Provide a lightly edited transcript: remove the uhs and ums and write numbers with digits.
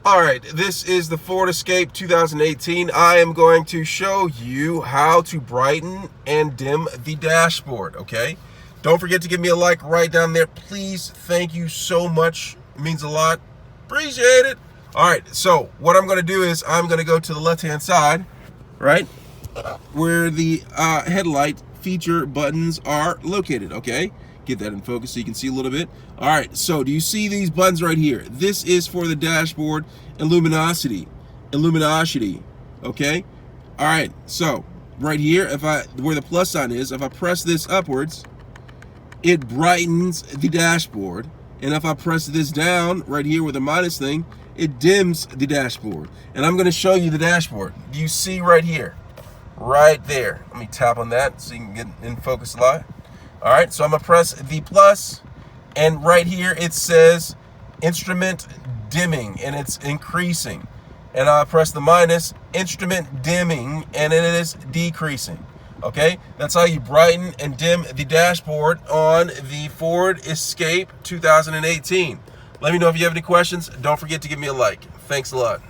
All right, this is the Ford Escape 2018. I am going to show you how to brighten and dim the dashboard, okay? Don't forget to give me a like right down there. Please, thank you so much. It means a lot. Appreciate it. All right, so what I'm gonna do is I'm gonna go to the left-hand side, right? Where the headlight feature buttons are located, okay? Get that in focus so you can see a little bit. All right, so do you see these buttons right here? This is for the dashboard illuminati, okay? All right, so right here, where the plus sign is, if I press this upwards, it brightens the dashboard. And if I press this down right here with the minus thing, it dims the dashboard. And I'm gonna show you the dashboard. Do you see right here? Right there. Let me tap on that so you can get in focus a lot. All right, so I'm gonna press the plus, and right here it says instrument dimming, and it's increasing. And I'll press the minus, instrument dimming, and it is decreasing. Okay, that's how you brighten and dim the dashboard on the Ford Escape 2018. Let me know if you have any questions. Don't forget to give me a like. Thanks a lot.